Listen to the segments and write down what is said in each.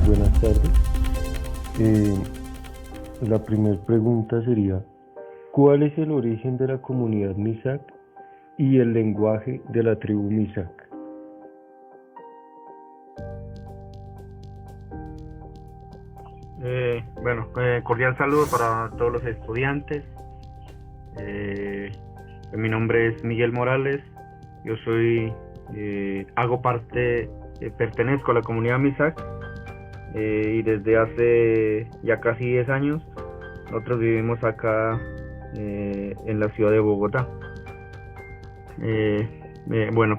buenas tardes. Eh, la primera pregunta sería, ¿cuál es el origen de la comunidad Misak y el lenguaje de la tribu Misak? Cordial saludo para todos los estudiantes. Eh, Mi nombre es Miguel Morales. Yo hago parte, pertenezco a la comunidad Misak y desde hace ya casi 10 años nosotros vivimos acá en la ciudad de Bogotá.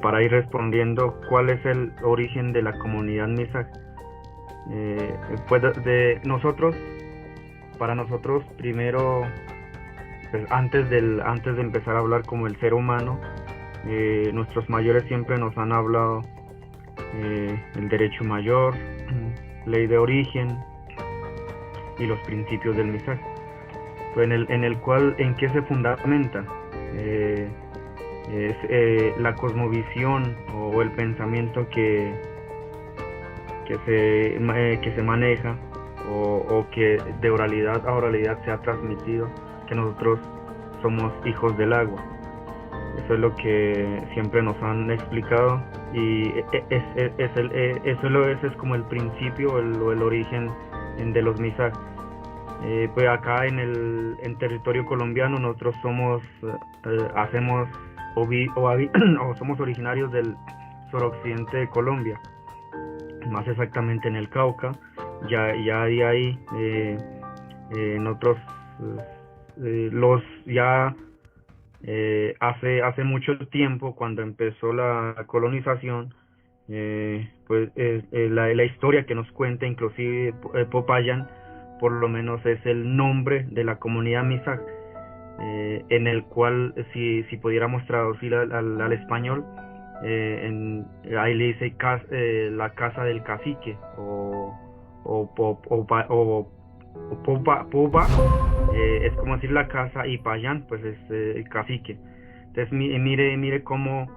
Para ir respondiendo cuál es el origen de la comunidad Misak, para nosotros primero, pues antes de empezar a hablar como el ser humano, nuestros mayores siempre nos han hablado el derecho mayor, ley de origen y los principios del Misak, pues en qué se fundamenta. Es la cosmovisión o el pensamiento que se maneja o que de oralidad a oralidad se ha transmitido, que nosotros somos hijos del agua. Eso es lo que siempre nos han explicado y ese es como el principio o el origen de los Misak. Pues acá en territorio colombiano nosotros somos somos originarios del suroccidente de Colombia, más exactamente en el Cauca. Ya de ahí nosotros hace mucho tiempo, cuando empezó la colonización, la historia que nos cuenta inclusive Popayán, por lo menos es el nombre de la comunidad Misak, en el cual si pudiéramos traducir al español, ahí le dice la casa del cacique o Popa, es como decir la casa, y Payán pues es el cacique. Entonces mire cómo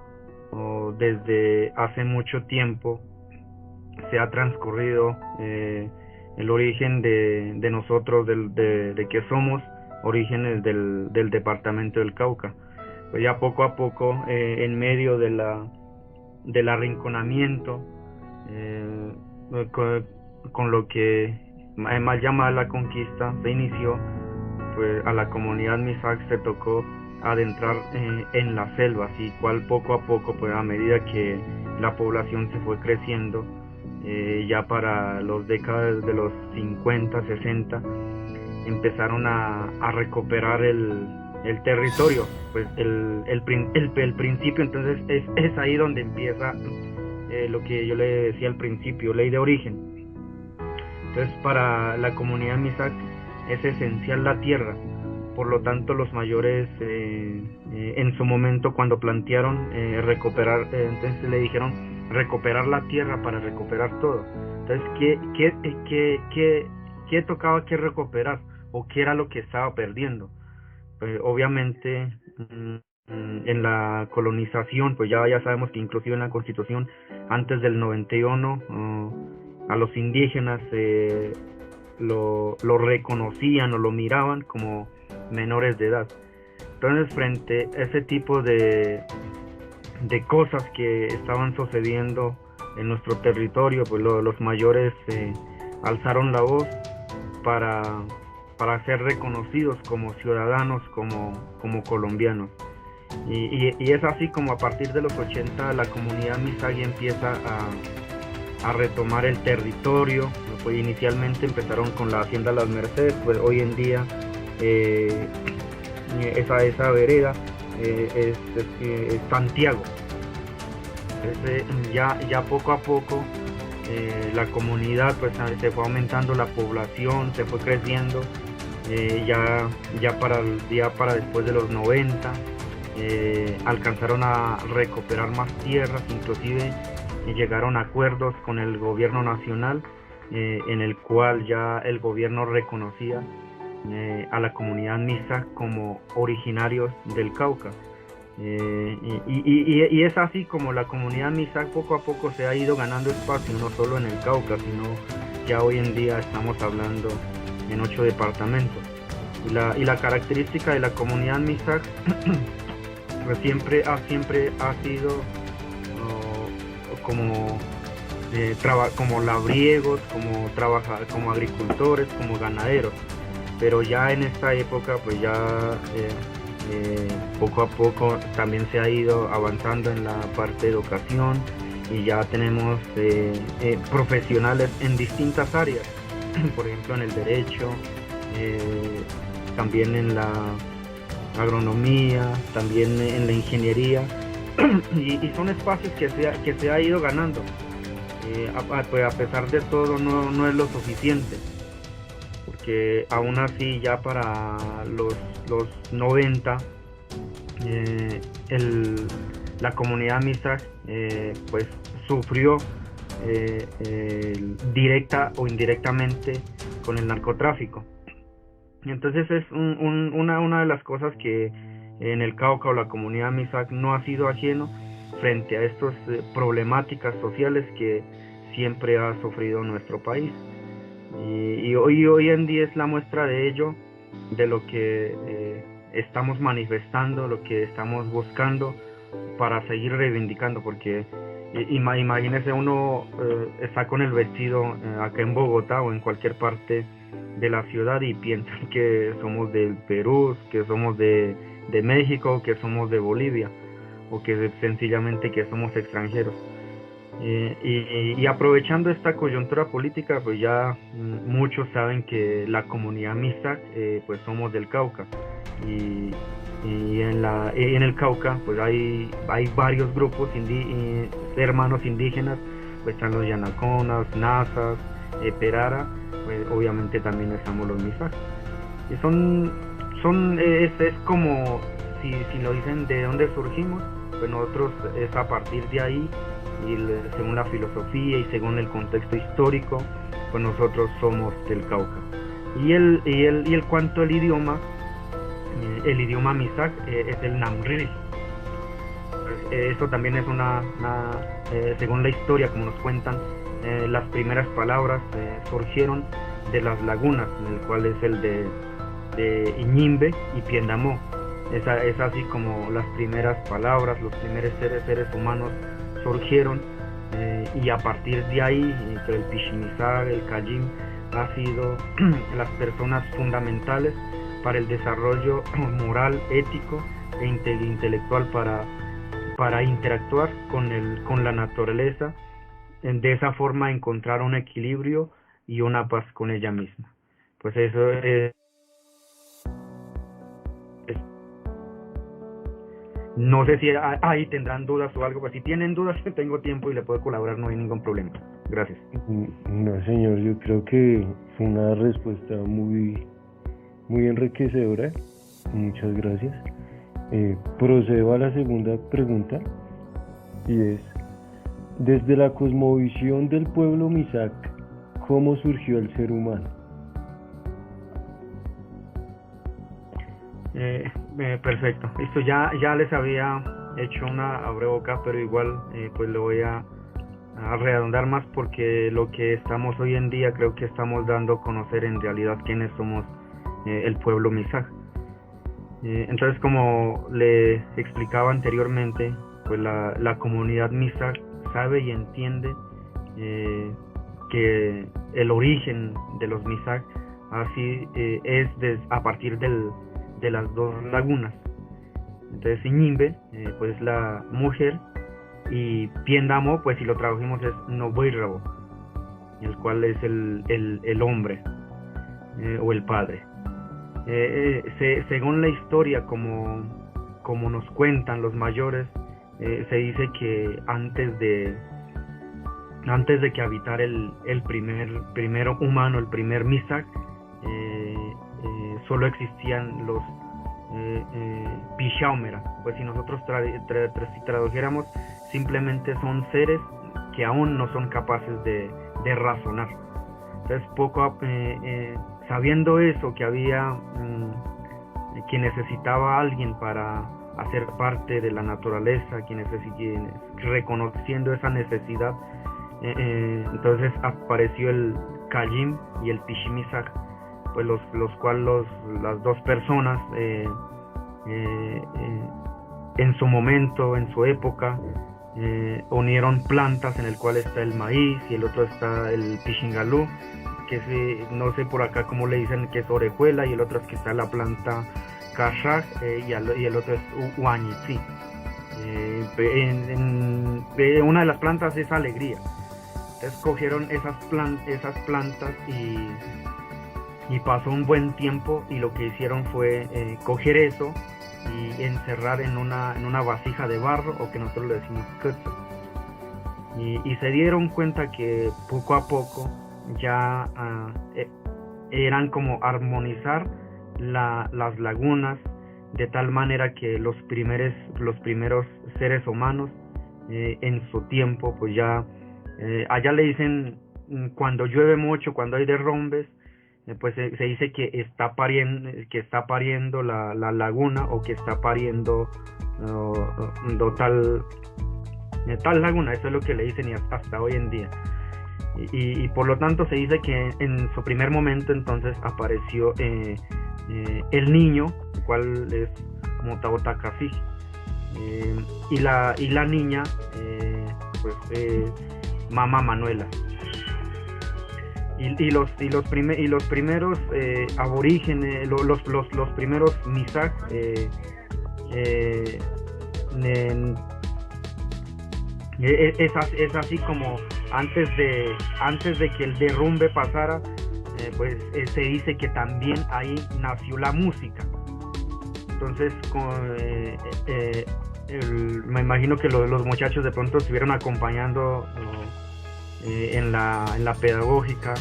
desde hace mucho tiempo se ha transcurrido el origen de nosotros, de que somos orígenes del departamento del Cauca. Pues ya poco a poco, en medio del arrinconamiento, con lo que más llamada la conquista se inició, pues a la comunidad Misak se tocó adentrar en las selvas, y cual poco a poco, pues a medida que la población se fue creciendo, ya para las décadas de los 50, 60, empezaron a recuperar el territorio, pues el principio. Entonces es ahí donde empieza lo que yo le decía al principio, ley de origen. Entonces para la comunidad Misak es esencial la tierra. Por lo tanto, los mayores en su momento, cuando plantearon recuperar, entonces le dijeron recuperar la tierra para recuperar todo. Entonces, ¿qué tocaba que recuperar? ¿O qué era lo que estaba perdiendo? Pues obviamente en la colonización, pues ya sabemos que inclusive en la Constitución antes del 91 a los indígenas lo reconocían o lo miraban como menores de edad. Entonces, frente a ese tipo de cosas que estaban sucediendo en nuestro territorio, pues los mayores alzaron la voz para ser reconocidos como ciudadanos, como colombianos. Y es así como a partir de los 80 la comunidad Misak empieza a retomar el territorio. Pues inicialmente empezaron con la hacienda Las Mercedes, pues hoy en día esa vereda es Santiago. Entonces, ya poco a poco la comunidad, pues se fue aumentando la población, se fue creciendo. Ya para después de los 90 alcanzaron a recuperar más tierras, inclusive llegaron a acuerdos con el gobierno nacional, en el cual ya el gobierno reconocía a la comunidad Misak como originarios del Cauca. Y es así como la comunidad Misak poco a poco se ha ido ganando espacio, no solo en el Cauca, ya hoy en día estamos hablando en 8 departamentos. Y la característica de la comunidad Mixac pues siempre ha sido como labriegos, como agricultores, como ganaderos. Pero ya en esta época pues ya poco a poco también se ha ido avanzando en la parte de educación y ya tenemos profesionales en distintas áreas, por ejemplo en el derecho, también en la agronomía, también en la ingeniería y son espacios que se ha ido ganando. Pues a pesar de todo no es lo suficiente, porque aún así ya para los 90 la comunidad Mixac pues sufrió directa o indirectamente con el narcotráfico. Entonces es una de las cosas que en el Cauca o la comunidad Mixac no ha sido ajeno frente a estas problemáticas sociales que siempre ha sufrido nuestro país. Y hoy en día es la muestra de ello, de lo que estamos manifestando, lo que estamos buscando para seguir reivindicando, porque imagínese uno está con el vestido acá en Bogotá o en cualquier parte de la ciudad y piensan que somos del Perú, que somos de México, que somos de Bolivia o que sencillamente que somos extranjeros. Y aprovechando esta coyuntura política, pues ya muchos saben que la comunidad Mixac pues somos del Cauca y en el Cauca pues hay varios grupos hermanos indígenas, pues están los Yanaconas, Nazas, Perara, pues obviamente también estamos los Mixac. Y es como si lo dicen de dónde surgimos, pues nosotros es a partir de ahí. Y según la filosofía y según el contexto histórico, pues nosotros somos del Cauca. Y el cuanto al idioma, el idioma Mixac es el Namril. Eso también es según la historia, como nos cuentan, las primeras palabras surgieron de las lagunas, en el cual es el de Iñimbe y Piendamó. Es así como las primeras palabras, los primeros seres humanos surgieron, y a partir de ahí el Pichimizag, el Cayim ha sido las personas fundamentales para el desarrollo moral, ético e intelectual para interactuar con la naturaleza, de esa forma encontrar un equilibrio y una paz con ella misma. Pues eso es. No sé si ahí tendrán dudas o algo, pues si tienen dudas tengo tiempo y le puedo colaborar, no hay ningún problema. Gracias. No, señor, yo creo que fue una respuesta muy enriquecedora. Muchas gracias. Procedo a la segunda pregunta y es: desde la cosmovisión del pueblo Mixac, ¿cómo surgió el ser humano? Perfecto, esto ya les había hecho una abrebocas, pero igual pues lo voy a redondar más, porque lo que estamos hoy en día creo que estamos dando a conocer en realidad quiénes somos el pueblo Mixac. Entonces, como le explicaba anteriormente, pues la comunidad Mixac sabe y entiende que el origen de los Mixac así es a partir de las dos lagunas. Entonces Iñimbe pues la mujer, y Piendamó, pues si lo tradujimos es Noboirrabo, el cual es el hombre o el padre. Según la historia, como nos cuentan los mayores, se dice que antes de que habitara el primer humano, el primer Mixac, solo existían los Pichaumera. Pues si nosotros si tradujéramos, simplemente son seres que aún no son capaces de razonar. Entonces sabiendo eso, que había que necesitaba a alguien para hacer parte de la naturaleza, reconociendo esa necesidad, entonces apareció Kajim y el Pishimisak, pues los cuales las dos personas en su momento, en su época, unieron plantas en el cual está el maíz y el otro está el Pishingalú, que es, no sé por acá cómo le dicen, que es orejuela, y el otro es que está la planta Kashak, y el otro es Uañitzi. Una de las plantas es alegría. Entonces cogieron esas plantas y pasó un buen tiempo, y lo que hicieron fue coger eso y encerrar en una vasija de barro, o que nosotros le decimos kutsu. Y se dieron cuenta que poco a poco ya eran como armonizar las lagunas, de tal manera que los primeros seres humanos en su tiempo, pues ya allá le dicen, cuando llueve mucho, cuando hay derrumbes, pues se dice que está pariendo la laguna, o que está pariendo tal laguna. Eso es lo que le dicen, y hasta hoy en día. Y por lo tanto se dice que en su primer momento entonces apareció el niño, el cual es Mutaotakasi, y la niña pues Mama Manuela. Y los primeros aborígenes, los primeros Misak, es así como antes de que el derrumbe pasara, pues se dice que también ahí nació la música. Entonces me imagino que los muchachos de pronto estuvieron acompañando en la pedagógica,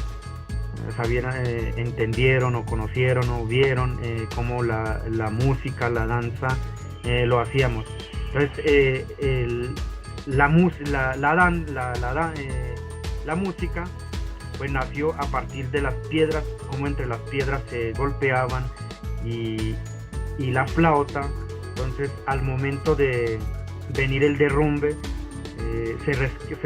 entendieron o conocieron o vieron cómo la música, la danza lo hacíamos. Entonces la música pues nació a partir de las piedras, como entre las piedras se golpeaban, y la flauta. Entonces al momento de venir el derrumbe, se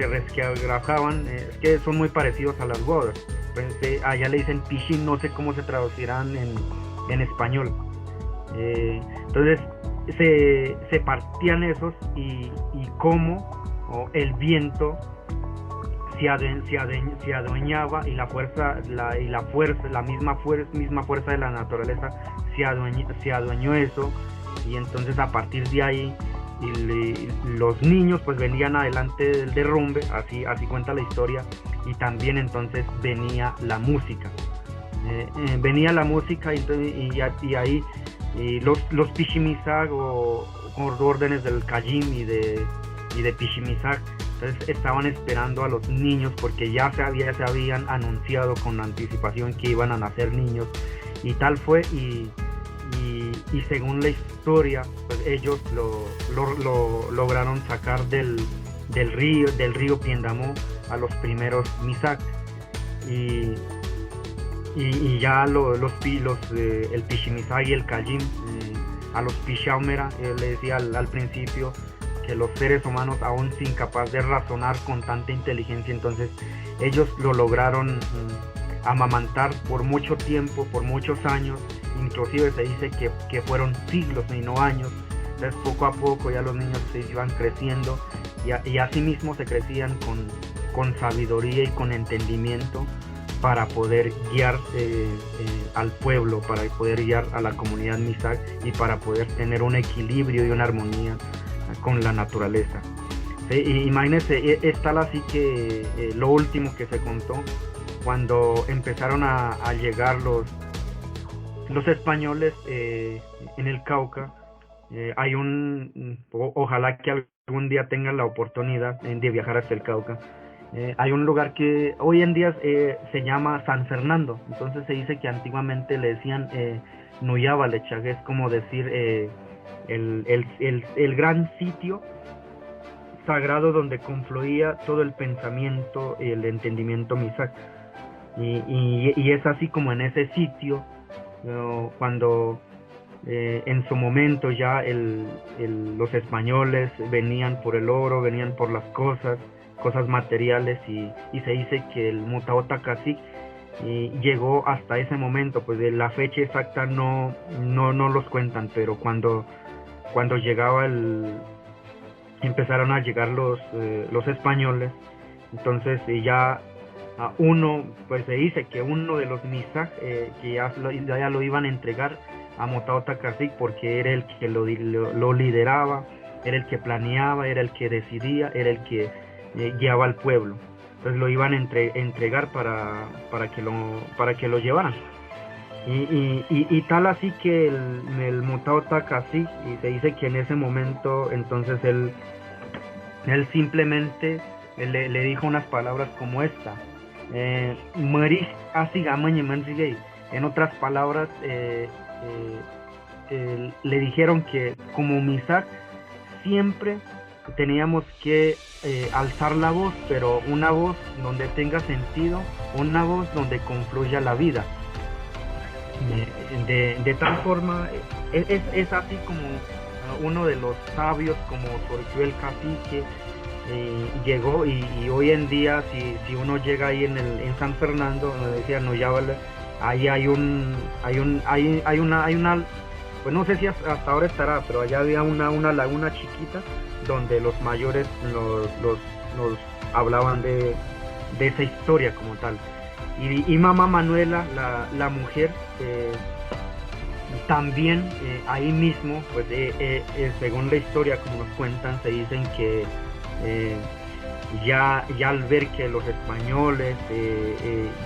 resquebrajaban, es que son muy parecidos a las bodas. Pues, allá le dicen pishin, no sé cómo se traducirán en español. Entonces se partían esos, y cómo el viento se adueñaba, y la misma fuerza de la naturaleza se adueñó eso, y entonces a partir de ahí los niños pues venían adelante del derrumbe, así cuenta la historia, y también entonces venía la música, y ahí los Pishimisak o órdenes del Kajim y de Pishimisak, entonces estaban esperando a los niños, porque ya se habían anunciado con anticipación que iban a nacer niños, y tal fue, y según la historia, pues ellos lo lograron sacar del río Piendamó a los primeros Misak, y ya el Pishimisak y el Kajim, a los Pishaumera, le decía al principio que los seres humanos aún sin capaz de razonar con tanta inteligencia, entonces ellos lo lograron amamantar por mucho tiempo, por muchos años. Inclusive se dice que fueron siglos y no años. Entonces poco a poco ya los niños se iban creciendo, y así mismo se crecían con sabiduría y con entendimiento, para poder guiar al pueblo, para poder guiar a la comunidad Misak, y para poder tener un equilibrio y una armonía con la naturaleza. Imagínense, es tal así que lo último que se contó, cuando empezaron a llegar los españoles en el Cauca, ojalá que algún día tengan la oportunidad de viajar hasta el Cauca. Hay un lugar que hoy en día se llama San Fernando. Entonces se dice que antiguamente le decían Nuyabalecha, que es como decir el gran sitio sagrado donde confluía todo el pensamiento y el entendimiento Misak. Y es así como en ese sitio, cuando en su momento ya los españoles venían por el oro, venían por las cosas materiales, y se dice que el Mutaotakasi y llegó hasta ese momento. Pues de la fecha exacta no los cuentan, pero cuando llegaba empezaron a llegar los españoles, entonces ya uno, pues se dice que uno de los Misaj que ya lo iban a entregar a Motao Takarsik, porque era el que lo lideraba, era el que planeaba, era el que decidía, era el que guiaba al pueblo. Entonces lo iban a entregar para que lo llevaran. Y tal así que el Motao Takarsik, y se dice que en ese momento entonces él simplemente le dijo unas palabras como esta: en otras palabras, le dijeron que como Misaj siempre teníamos que alzar la voz, pero una voz donde tenga sentido, una voz donde confluya la vida. De tal forma, es así como uno de los sabios, como surgió el cacique, llegó, y hoy en día si uno llega ahí en San Fernando, me decía, no, ya vale, ahí hay una, pues no sé si hasta ahora estará, pero allá había una laguna chiquita donde los mayores nos hablaban de esa historia como tal. Y mamá Manuela, la mujer, también ahí mismo, pues según la historia como nos cuentan, se dicen que ya al ver que los españoles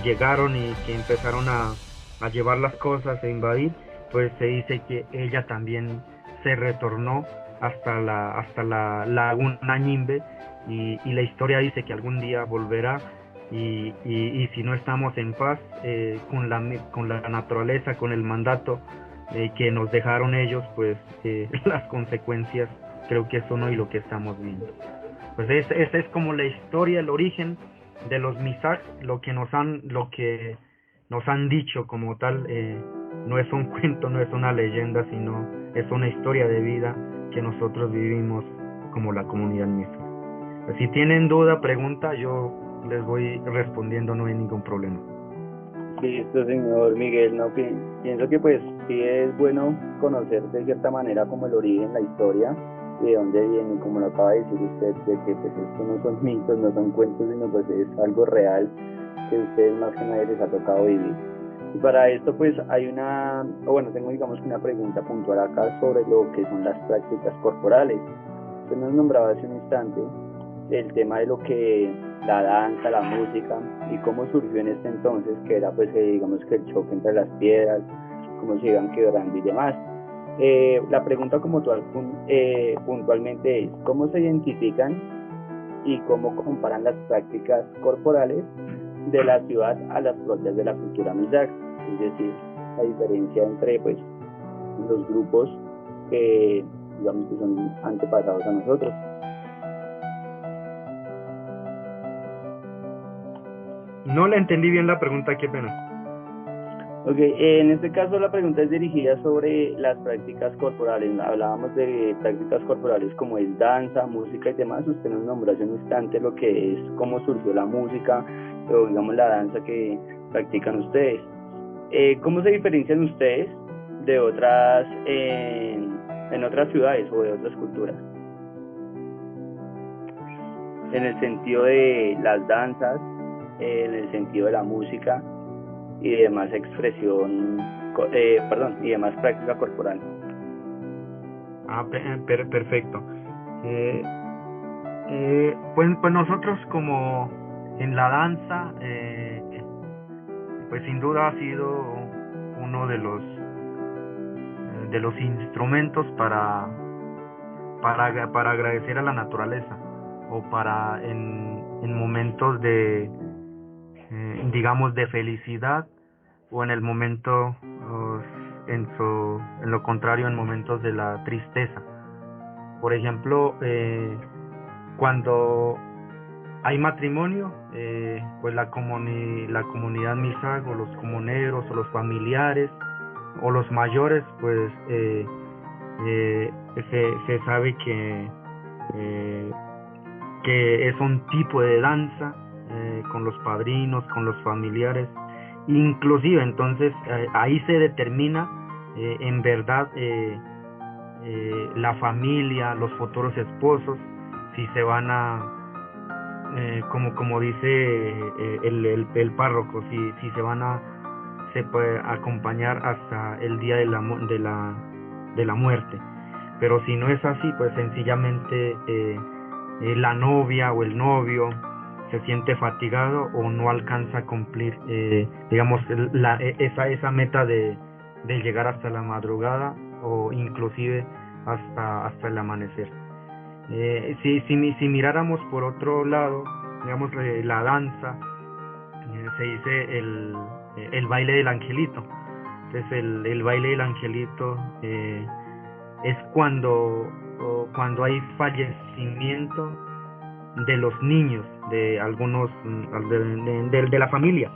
llegaron y que empezaron a llevar las cosas, a invadir, pues se dice que ella también se retornó hasta la laguna Ñimbe, y la historia dice que algún día volverá. Y si no estamos en paz con la naturaleza, con el mandato que nos dejaron ellos, pues las consecuencias creo que son hoy lo que estamos viendo. Pues esa es como la historia, el origen de los Misaj, lo que nos han dicho como tal. No es un cuento, no es una leyenda, sino es una historia de vida que nosotros vivimos como la comunidad Misaj. Pues si tienen duda, pregunta, yo les voy respondiendo, no hay ningún problema. Listo, señor Miguel. No, pienso que pues sí es bueno conocer de cierta manera como el origen, la historia, y de dónde viene, y como lo acaba de decir usted, de que pues esto no son mitos, no son cuentos, sino pues es algo real que a ustedes más que nadie les ha tocado vivir. Y para esto pues tengo digamos una pregunta puntual acá sobre lo que son las prácticas corporales. Usted nos nombraba hace un instante el tema de lo que la danza, la música, y cómo surgió en este entonces, que era pues digamos que el choque entre las piedras, cómo se iban quebrando y demás. La pregunta como tal puntualmente es: ¿cómo se identifican y cómo comparan las prácticas corporales de la ciudad a las propias de la cultura Misaj? Es decir, la diferencia entre pues los grupos que digamos que son antepasados a nosotros. No le entendí bien la pregunta, qué pena. Ok, en este caso la pregunta es dirigida sobre las prácticas corporales. Hablábamos de prácticas corporales como es danza, música y demás. Usted nos nombró hace un instante lo que es cómo surgió la música o digamos la danza que practican ustedes. ¿Cómo se diferencian ustedes de otras en otras ciudades o de otras culturas? En el sentido de las danzas, en el sentido de la música y demás expresión, y demás práctica corporal. Perfecto. Pues nosotros, como en la danza, pues sin duda ha sido uno de los instrumentos para agradecer a la naturaleza, o para en momentos de digamos de felicidad, o en el momento en lo contrario, en momentos de la tristeza. Por ejemplo, cuando hay matrimonio, pues la comunidad Misaj, o los comuneros, o los familiares, o los mayores, pues se sabe que es un tipo de danza, con los padrinos, con los familiares, inclusive entonces ahí se determina en verdad la familia, los futuros esposos, si se van a como dice el párroco, si se van a se puede acompañar hasta el día de la muerte. Pero si no es así, pues sencillamente la novia o el novio se siente fatigado o no alcanza a cumplir digamos esa meta de llegar hasta la madrugada o inclusive hasta el amanecer. Si miráramos por otro lado, digamos la danza, se dice el baile del angelito. Entonces el baile del angelito es cuando hay fallecimiento de los niños, de algunos de la familia.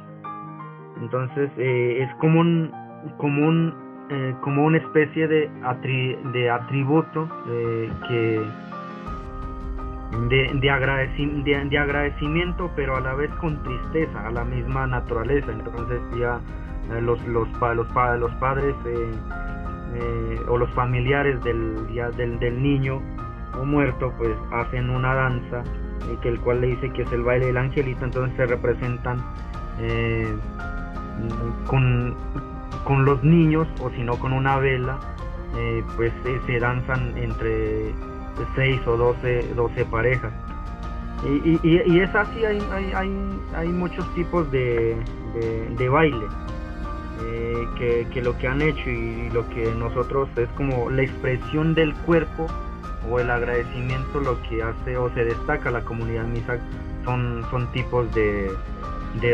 Entonces es como una especie de atributo de agradecimiento, pero a la vez con tristeza a la misma naturaleza. Entonces ya los padres o los familiares del niño o muerto pues hacen una danza que el cual le dice que es el baile del angelito. Entonces se representan con los niños, o si no con una vela, pues se danzan entre 6 o 12 parejas, y es así. Hay muchos tipos de baile que lo que han hecho y lo que nosotros es como la expresión del cuerpo o el agradecimiento, lo que hace o se destaca la comunidad Mixag son tipos de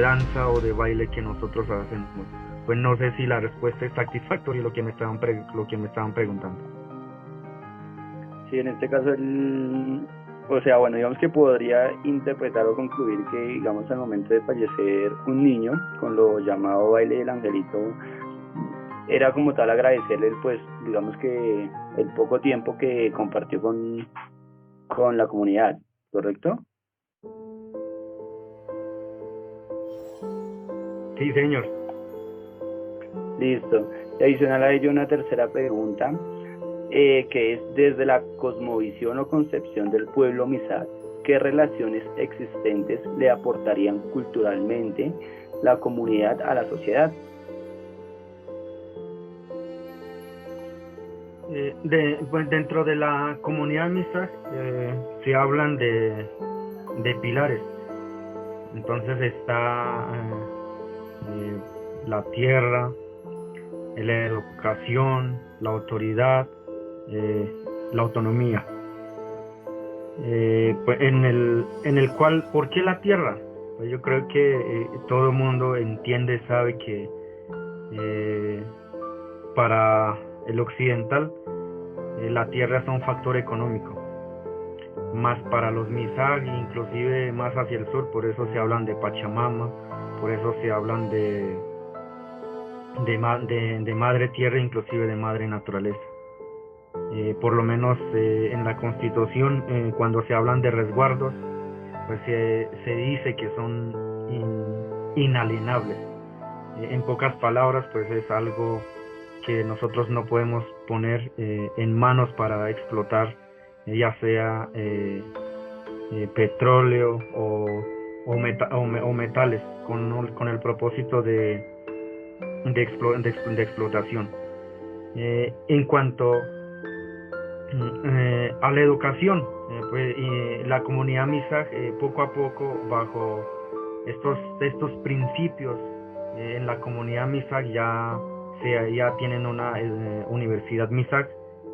danza o de baile que nosotros hacemos. Pues no sé si la respuesta es satisfactoria lo que me estaban preguntando. Sí, en este caso o sea, bueno, digamos que podría interpretar o concluir que, digamos, al momento de fallecer un niño, con lo llamado baile del angelito, era como tal agradecerle, pues, digamos que el poco tiempo que compartió con la comunidad, ¿correcto? Sí, señor. Listo. Y adicional a ello, una tercera pregunta, que es: desde la cosmovisión o concepción del pueblo Mixag, ¿qué relaciones existentes le aportarían culturalmente la comunidad a la sociedad? Pues dentro de la comunidad Mixag se hablan de pilares. Entonces está la tierra, la educación, la autoridad, la autonomía. Pues en el cual, ¿por qué la tierra? Pues yo creo que todo el mundo entiende, sabe que para el occidental la tierra es un factor económico, más para los Mixag, inclusive más hacia el sur. Por eso se hablan de Pachamama, por eso se hablan de madre tierra, inclusive de madre naturaleza. Por lo menos en la Constitución, cuando se hablan de resguardos, pues se dice que son inalienables. En pocas palabras, pues es algo que nosotros no podemos poner en manos para explotar, ya sea petróleo o metales, con el propósito de explotación. En cuanto a la educación, pues, la comunidad Mixag poco a poco, bajo estos principios, en la comunidad Mixag ya tienen una universidad Mixag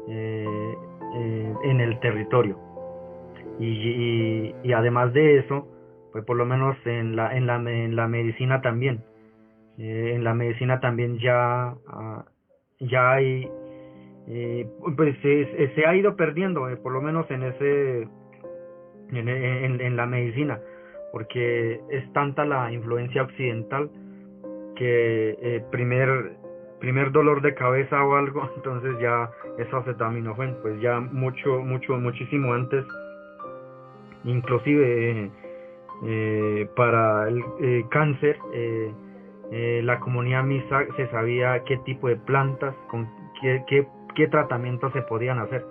en el territorio, y además de eso, pues por lo menos en la medicina también. En la medicina también ya hay, pues se ha ido perdiendo, por lo menos en la medicina, porque es tanta la influencia occidental que primer dolor de cabeza o algo, entonces ya es acetaminofén. Pues ya muchísimo antes, inclusive para el cáncer, la comunidad Misa se sabía qué tipo de plantas, con qué tratamientos se podían hacer.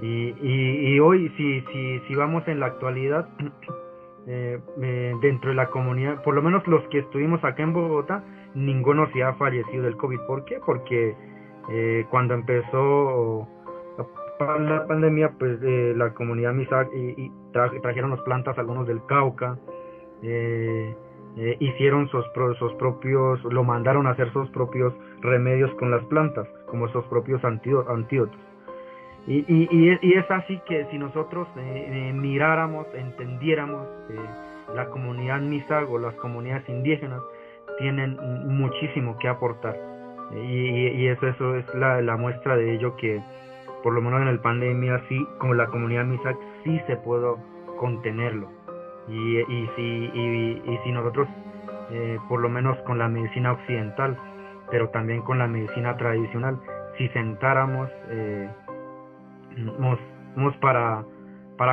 Y hoy, si vamos en la actualidad, dentro de la comunidad, por lo menos los que estuvimos acá en Bogotá, ninguno se ha fallecido del COVID. ¿Por qué? Porque cuando empezó la pandemia, pues la comunidad Misa trajeron las plantas, algunos del Cauca, hicieron sus propios, lo mandaron a hacer sus propios remedios con las plantas, como sus propios antídotos. Y es así que si nosotros miráramos, entendiéramos, la comunidad Mixag o las comunidades indígenas tienen muchísimo que aportar, y eso es la muestra de ello, que por lo menos en la pandemia sí, con la comunidad Mixag sí se pudo contenerlo, y si nosotros, por lo menos con la medicina occidental, pero también con la medicina tradicional, si sentáramos para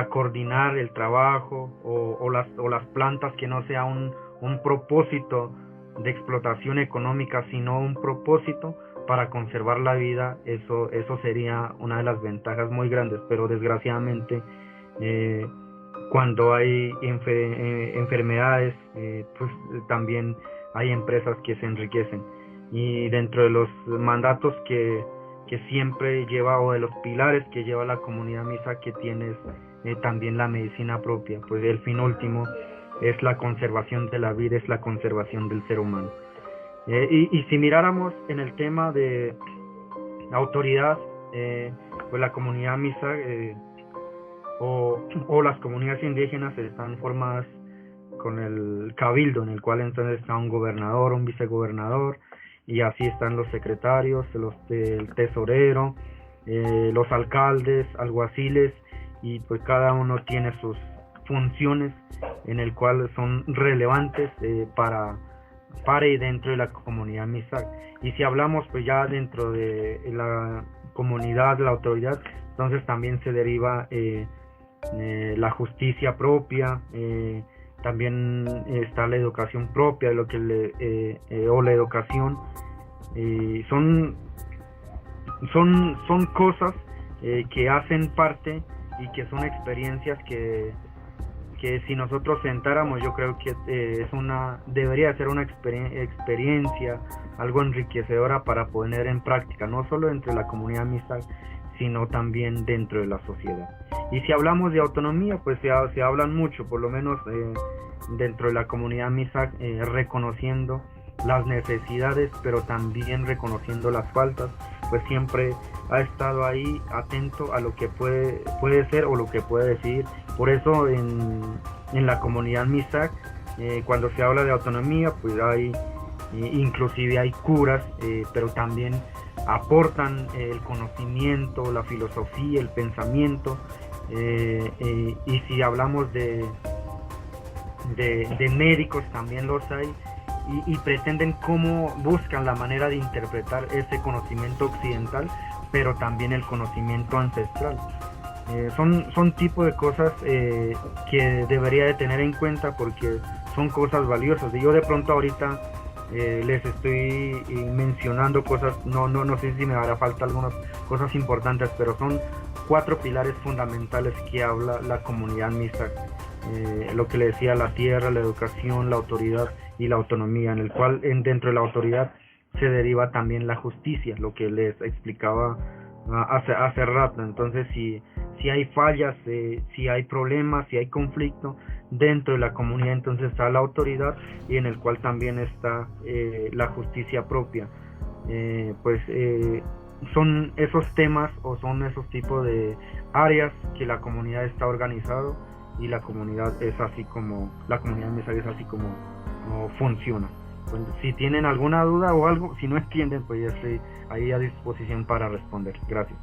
coordinar el trabajo o las plantas, que no sea un propósito de explotación económica, sino un propósito para conservar la vida, eso sería una de las ventajas muy grandes. Pero desgraciadamente, cuando hay enfermedades, pues también hay empresas que se enriquecen, y dentro de los mandatos que siempre lleva, o de los pilares que lleva la comunidad Mixag, que tienes también la medicina propia, pues el fin último es la conservación de la vida, es la conservación del ser humano. Y si miráramos en el tema de autoridad, pues la comunidad Mixag o las comunidades indígenas están formadas con el cabildo, en el cual entonces está un gobernador, un vicegobernador, y así están los secretarios, el tesorero, los alcaldes, alguaciles, y pues cada uno tiene sus funciones en el cual son relevantes para y dentro de la comunidad Mixag. Y si hablamos pues ya dentro de la comunidad, la autoridad, entonces también se deriva la justicia propia, también está la educación propia, lo que o la educación, son cosas que hacen parte, y que son experiencias que si nosotros sentáramos, yo creo que debería ser una experiencia algo enriquecedora para poner en práctica, no solo entre la comunidad Mixag, sino también dentro de la sociedad. Y si hablamos de autonomía, pues se hablan mucho, por lo menos dentro de la comunidad Mixag, reconociendo las necesidades, pero también reconociendo las faltas, pues siempre ha estado ahí atento a lo que puede ser o lo que puede decidir. Por eso en la comunidad Mixag, cuando se habla de autonomía, pues inclusive hay curas, pero también aportan el conocimiento, la filosofía, el pensamiento, y si hablamos de médicos, también los hay, y pretenden cómo buscan la manera de interpretar ese conocimiento occidental, pero también el conocimiento ancestral. Son tipo de cosas que debería de tener en cuenta, porque son cosas valiosas. Y yo de pronto ahorita les estoy mencionando cosas, no sé si me hará falta algunas cosas importantes, pero son 4 pilares fundamentales que habla la comunidad Mixag. Lo que le decía, la tierra, la educación, la autoridad y la autonomía, en el cual dentro de la autoridad se deriva también la justicia, lo que les explicaba hace rato. Entonces si hay fallas, si hay problemas, si hay conflicto dentro de la comunidad, entonces está la autoridad, y en el cual también está la justicia propia. Son esos temas, o son esos tipos de áreas que la comunidad está organizado, y la comunidad es así como la comunidad Mixag es así como funciona. Pues, si tienen alguna duda o algo, si no entienden, pues ya estoy ahí a disposición para responder. Gracias.